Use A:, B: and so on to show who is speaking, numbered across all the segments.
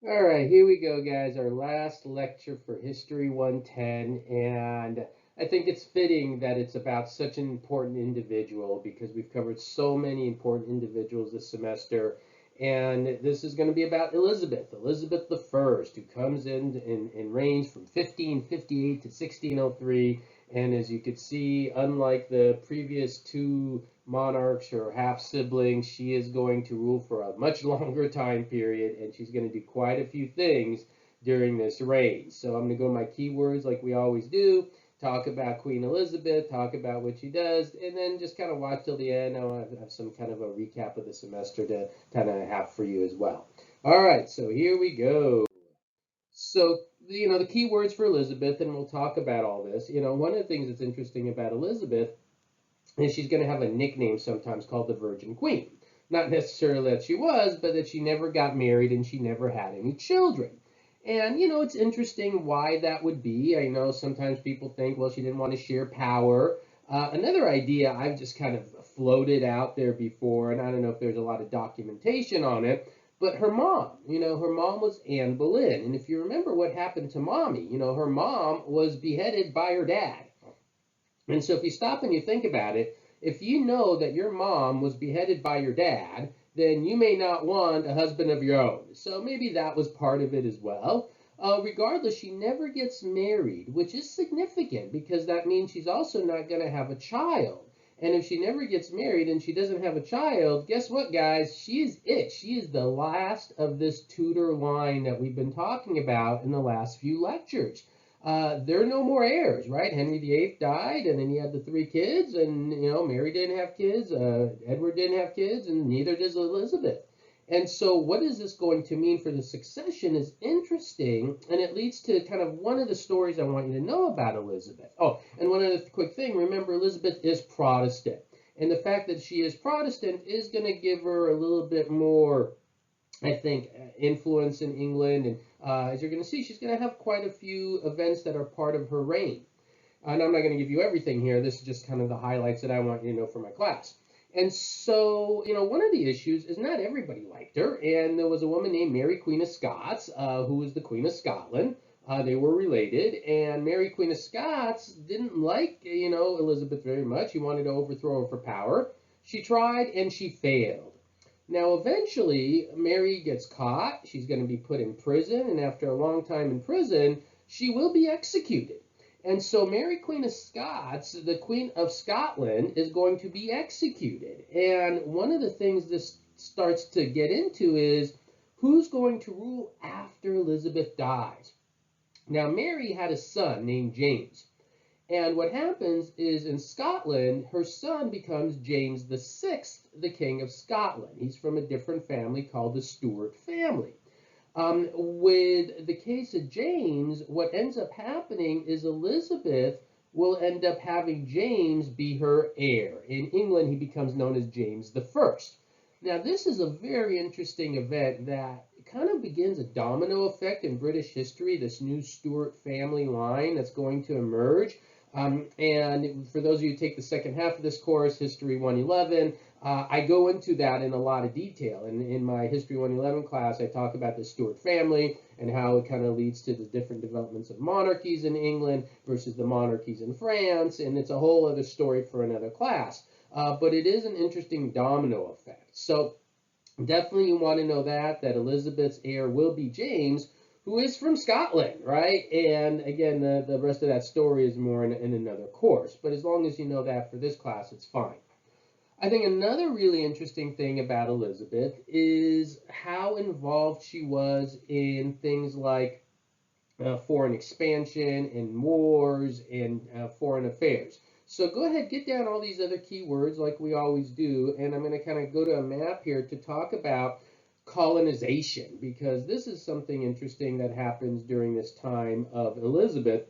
A: All right, here we go, guys. Our last lecture for History 110. And I think it's fitting that it's about such an important individual because we've covered so many important individuals this semester. And this is going to be about Elizabeth the First, who comes in and reigns from 1558 to 1603. And as you could see, unlike the previous two monarchs or half siblings, she is going to rule for a much longer time period, and she's going to do quite a few things during this reign. So I'm going to go to my keywords like we always do, talk about Queen Elizabeth, talk about what she does, and then just kind of watch till the end. I'll have some kind of a recap of the semester to kind of have for you as well. All right, so here we go. So, the keywords for Elizabeth, and we'll talk about all this. One of the things that's interesting about Elizabeth and she's going to have a nickname sometimes called the Virgin Queen. Not necessarily that she was, but that she never got married and she never had any children. And, it's interesting why that would be. I know sometimes people think, well, she didn't want to share power. Another idea I've just kind of floated out there before, and I don't know if there's a lot of documentation on it, but her mom was Anne Boleyn. And if you remember what happened to mommy, her mom was beheaded by her dad. And so if you stop and you think about it, if you know that your mom was beheaded by your dad, then you may not want a husband of your own. So maybe that was part of it as well. Regardless, she never gets married, which is significant because that means she's also not going to have a child. And if she never gets married and she doesn't have a child, guess what, guys? She's it. She is the last of this Tudor line that we've been talking about in the last few lectures. There are no more heirs, right? Henry VIII died, and then he had the three kids, and Mary didn't have kids, Edward didn't have kids, and neither does Elizabeth. And so, what is this going to mean for the succession is interesting, and it leads to kind of one of the stories I want you to know about Elizabeth. Oh, and one other quick thing remember, Elizabeth is Protestant. And the fact that she is Protestant is going to give her a little bit more I think, influence in England. And as you're going to see, she's going to have quite a few events that are part of her reign. And I'm not going to give you everything here. This is just kind of the highlights that I want you to know for my class. And so, one of the issues is not everybody liked her. And there was a woman named Mary, Queen of Scots, who was the Queen of Scotland. They were related. And Mary, Queen of Scots, didn't like, Elizabeth very much. She wanted to overthrow her for power. She tried and she failed. Now, eventually, Mary gets caught. She's going to be put in prison, and after a long time in prison, she will be executed. And so, Mary, Queen of Scots, the Queen of Scotland, is going to be executed. And one of the things this starts to get into is who's going to rule after Elizabeth dies. Now, Mary had a son named James. And what happens is in Scotland, her son becomes James VI, the King of Scotland. He's from a different family called the Stuart family. With the case of James, what ends up happening is Elizabeth will end up having James be her heir. In England, he becomes known as James I. Now, this is a very interesting event that kind of begins a domino effect in British history, this new Stuart family line that's going to emerge. And for those of you who take the second half of this course, History 111, I go into that in a lot of detail. And in my History 111 class, I talk about the Stuart family and how it kind of leads to the different developments of monarchies in England versus the monarchies in France. And it's a whole other story for another class. But it is an interesting domino effect. So definitely you want to know that Elizabeth's heir will be James, who is from Scotland, right? And again, the rest of that story is more in another course. But as long as you know that for this class, it's fine. I think another really interesting thing about Elizabeth is how involved she was in things like foreign expansion and wars and foreign affairs. So go ahead, get down all these other keywords like we always do, and I'm going to kind of go to a map here to talk about colonization because this is something interesting that happens during this time of Elizabeth.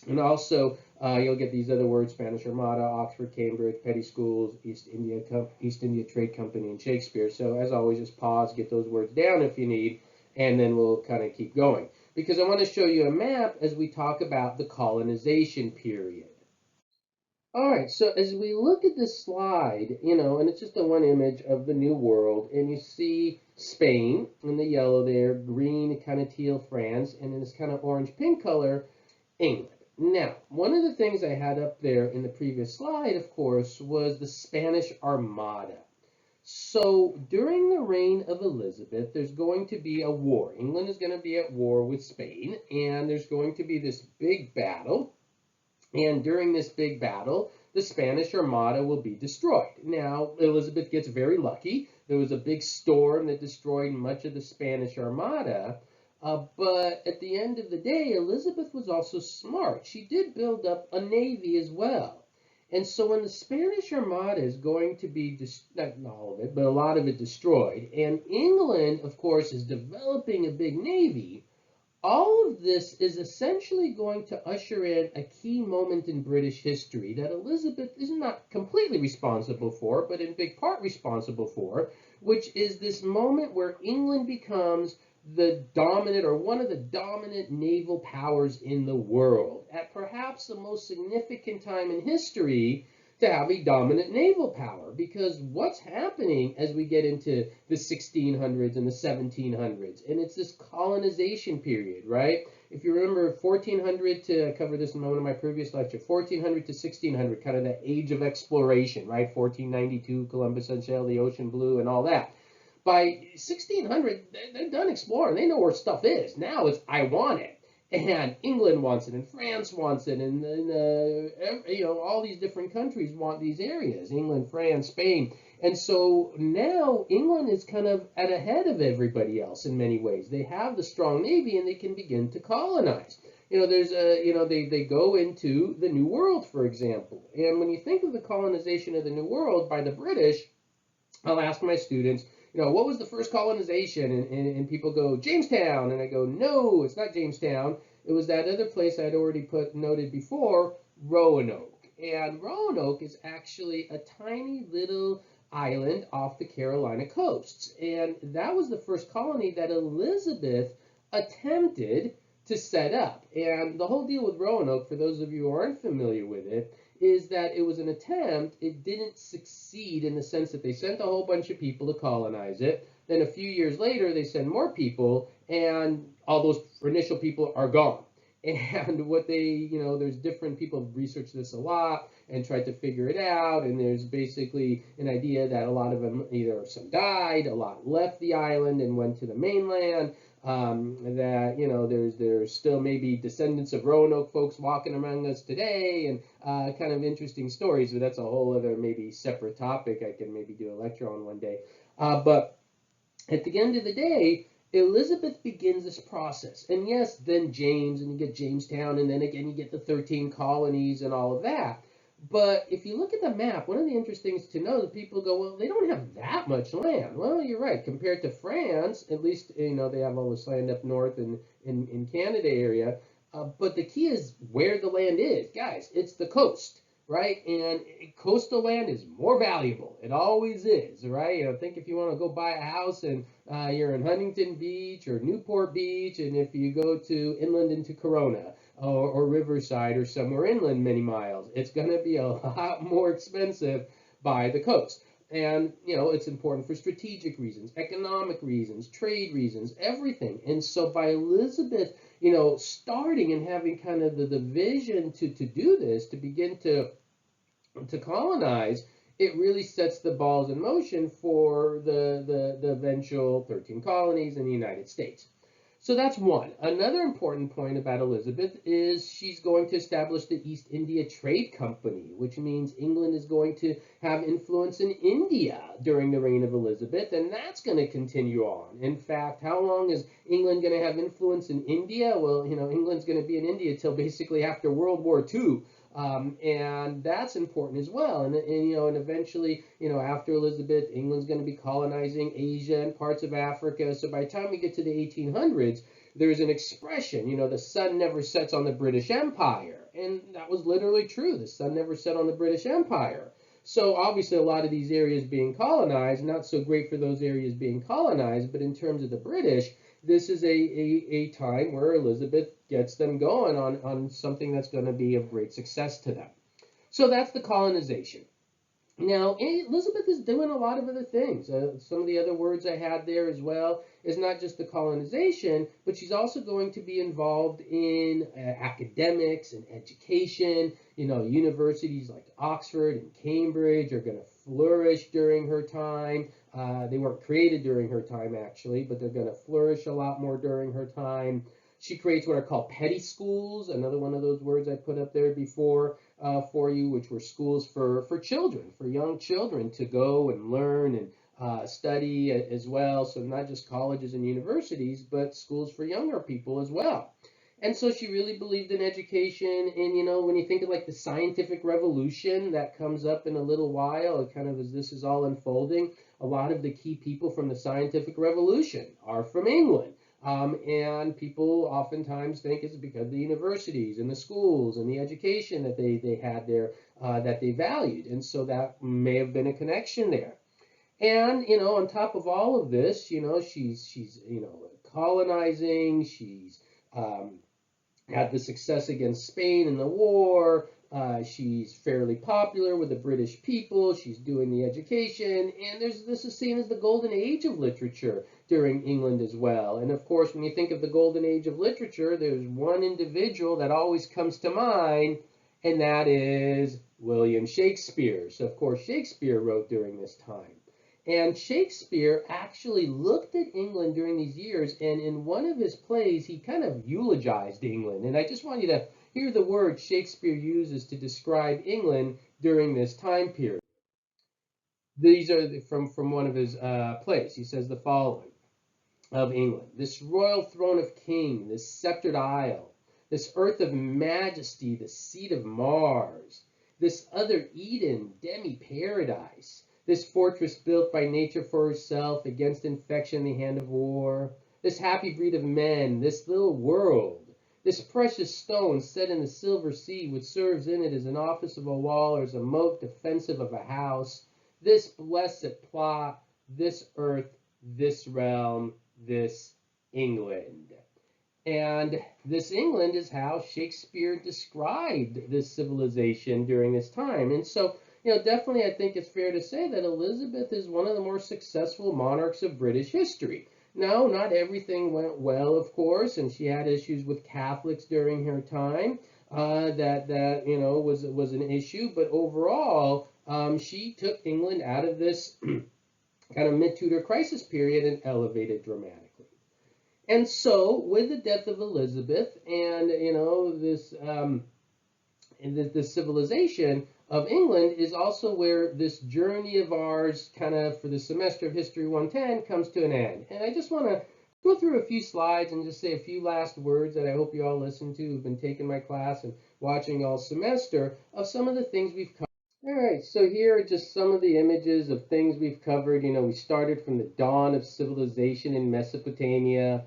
A: And also, you'll get these other words: Spanish Armada, Oxford, Cambridge, petty schools, East India Trade Company, and Shakespeare. So as always, just pause, get those words down if you need, and then we'll kind of keep going. Because I want to show you a map as we talk about the colonization period. All right, so as we look at this slide, and it's just a one image of the New World, and you see Spain in the yellow there, green, kind of teal France, and in this kind of orange pink color, England. Now, one of the things I had up there in the previous slide, of course, was the Spanish Armada. So during the reign of Elizabeth, there's going to be a war. England is going to be at war with Spain, and there's going to be this big battle. And during this big battle, the Spanish Armada will be destroyed. Now, Elizabeth gets very lucky. There was a big storm that destroyed much of the Spanish Armada. But at the end of the day, Elizabeth was also smart. She did build up a navy as well. And so when the Spanish Armada is going to be, not all of it, but a lot of it destroyed, and England, of course, is developing a big navy, all of this is essentially going to usher in a key moment in British history that Elizabeth is not completely responsible for, but in big part responsible for, which is this moment where England becomes the dominant or one of the dominant naval powers in the world at perhaps the most significant time in history to have a dominant naval power, because what's happening as we get into the 1600s and the 1700s, and it's this colonization period, right? If you remember 1400 to cover this in one of my previous lecture, 1400 to 1600, kind of the age of exploration, right? 1492, Columbus unsailed the ocean blue and all that. By 1600, they're done exploring. They know where stuff is. Now it's, I want it. And England wants it, and France wants it, and all these different countries want these areas. England, France, Spain. And so now England is kind of at ahead of everybody else in many ways. They have the strong navy, and they can begin to colonize. They go into the New World, for example. And when you think of the colonization of the New World by the British, I'll ask my students, what was the first colonization? And people go, Jamestown. And I go, no, it's not Jamestown. It was that other place I'd already noted before, Roanoke. And Roanoke is actually a tiny little island off the Carolina coasts. And that was the first colony that Elizabeth attempted to set up. And the whole deal with Roanoke, for those of you who aren't familiar with it, is that it was an attempt. It didn't succeed in the sense that they sent a whole bunch of people to colonize it. Then a few years later, they send more people, and all those initial people are gone. And what there's different people have researched this a lot and tried to figure it out. And there's basically an idea that a lot of them, either some died, a lot left the island and went to the mainland. There's still maybe descendants of Roanoke folks walking among us today, and kind of interesting stories, but that's a whole other maybe separate topic I can maybe do a lecture on one day. But at the end of the day, Elizabeth begins this process. And yes, then James, and you get Jamestown, and then again you get the 13 colonies and all of that. But if you look at the map, one of the interesting things to know is people go, well, they don't have that much land. Well, you're right. Compared to France, at least, they have all this land up north in Canada area. But the key is where the land is. Guys, it's the coast, right? And coastal land is more valuable. It always is, right? Think if you want to go buy a house and you're in Huntington Beach or Newport Beach, and if you go to inland into Corona, or Riverside or somewhere inland many miles, it's going to be a lot more expensive by the coast. And, it's important for strategic reasons, economic reasons, trade reasons, everything. And so by Elizabeth, starting and having kind of the vision to do this, to begin to colonize, it really sets the balls in motion for the eventual 13 colonies in the United States. So that's one. Another important point about Elizabeth is she's going to establish the East India Trade Company, which means England is going to have influence in India during the reign of Elizabeth, and that's going to continue on. In fact, how long is England going to have influence in India? Well, England's going to be in India till basically after World War II. And that's important as well. And eventually, after Elizabeth, England's going to be colonizing Asia and parts of Africa. So by the time we get to the 1800s, there's an expression, the sun never sets on the British Empire. And that was literally true. The sun never set on the British Empire. So obviously a lot of these areas being colonized, not so great for those areas being colonized, but in terms of the British, this is a time where Elizabeth gets them going on something that's going to be of great success to them. So that's the colonization. Now, Elizabeth is doing a lot of other things. Some of the other words I had there as well is not just the colonization, but she's also going to be involved in academics and education. You know, universities like Oxford and Cambridge are going to flourish during her time. They weren't created during her time, actually, but they're going to flourish a lot more during her time. She creates what are called petty schools, another one of those words I put up there before for you, which were schools for children, for young children to go and learn and study as well. So not just colleges and universities, but schools for younger people as well. And so she really believed in education. And, you know, when you think of like the scientific revolution that comes up in a little while, kind of as this is all unfolding, a lot of the key people from the scientific revolution are from England. And people oftentimes think it's because of the universities and the schools and the education that they had there that they valued. And so that may have been a connection there. And, you know, on top of all of this, you know, she's you know, colonizing, she's had the success against Spain in the war. She's fairly popular with the British people. She's doing the education, and this is seen as the golden age of literature during England as well. And of course, when you think of the golden age of literature, there's one individual that always comes to mind, and that is William Shakespeare. So of course, Shakespeare wrote during this time. And Shakespeare actually looked at England during these years, and in one of his plays, he kind of eulogized England. And I just want you to hear the words Shakespeare uses to describe England during this time period. These are from one of his plays. He says the following of England: this royal throne of king, this sceptered isle, this earth of majesty, the seat of Mars, this other Eden, demi-paradise, this fortress built by nature for herself against infection in the hand of war, this happy breed of men, this little world, this precious stone set in the silver sea, which serves in it as an office of a wall or as a moat defensive of a house, this blessed plot, this earth, this realm, this England. And this England is how Shakespeare described this civilization during this time. And so, you know, definitely I think it's fair to say that Elizabeth is one of the more successful monarchs of British history. Now, not everything went well, of course, and she had issues with Catholics during her time that you know was an issue. But overall, she took England out of this kind of mid-Tudor crisis period and elevated dramatically. And so, with the death of Elizabeth and, you know, this civilization of England is also where this journey of ours, kind of for the semester of History 110, comes to an end. And I just want to go through a few slides and just say a few last words that I hope you all listen to who've been taking my class and watching all semester of some of the things we've covered. All right, so here are just some of the images of things we've covered. You know, we started from the dawn of civilization in Mesopotamia.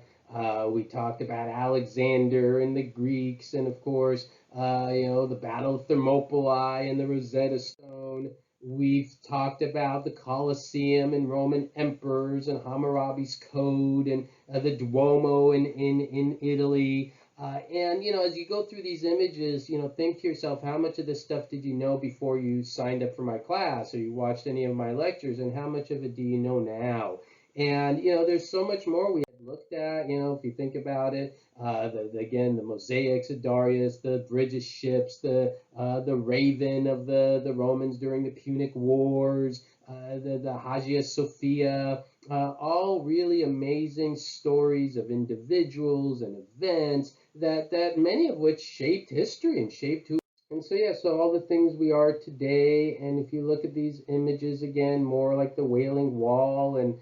A: We talked about Alexander and the Greeks, and of course, you know, the Battle of Thermopylae and the Rosetta Stone. We've talked about the Colosseum and Roman emperors and Hammurabi's Code and the Duomo in Italy. And, you know, as you go through these images, you know, think to yourself, how much of this stuff did you know before you signed up for my class or you watched any of my lectures, and how much of it do you know now? And, you know, there's so much more we had looked at, you know, if you think about it, again, the mosaics of Darius, the British ships, the Raven of the Romans during the Punic Wars, the Hagia Sophia, all really amazing stories of individuals and events that many of which shaped history and shaped who. And so, yeah, so all the things we are today, and if you look at these images again, more like the Wailing Wall, and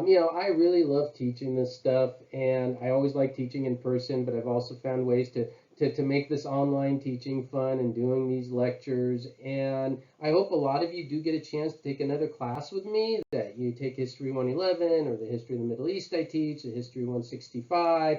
A: you know, I really love teaching this stuff, and I always like teaching in person, but I've also found ways to make this online teaching fun and doing these lectures. And I hope a lot of you do get a chance to take another class with me, that you take History 111 or the History of the Middle East I teach, the History 165,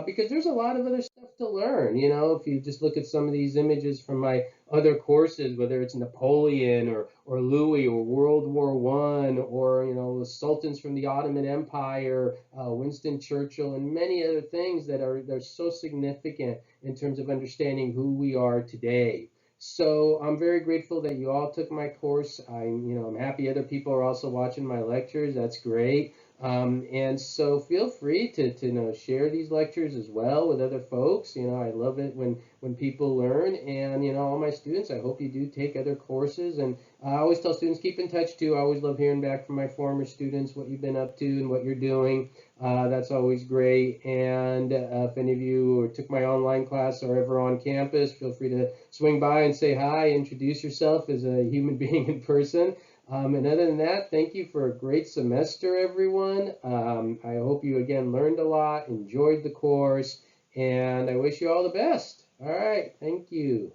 A: because there's a lot of other stuff to learn. You know, if you just look at some of these images from my other courses, whether it's Napoleon or Louis or World War I, or, you know, the sultans from the Ottoman Empire, Winston Churchill, and many other things that are so significant in terms of understanding who we are today. So I'm very grateful that you all took my course. I'm happy other people are also watching my lectures. That's great. And so feel free to share these lectures as well with other folks. I love it when people learn. And all my students, I hope you do take other courses. And I always tell students keep in touch too. I always love hearing back from my former students what you've been up to and what you're doing. That's always great. And if any of you took my online class or ever on campus, feel free to swing by and say hi, introduce yourself as a human being in person. And other than that, thank you for a great semester, everyone. I hope you again learned a lot, enjoyed the course, and I wish you all the best. All right, thank you.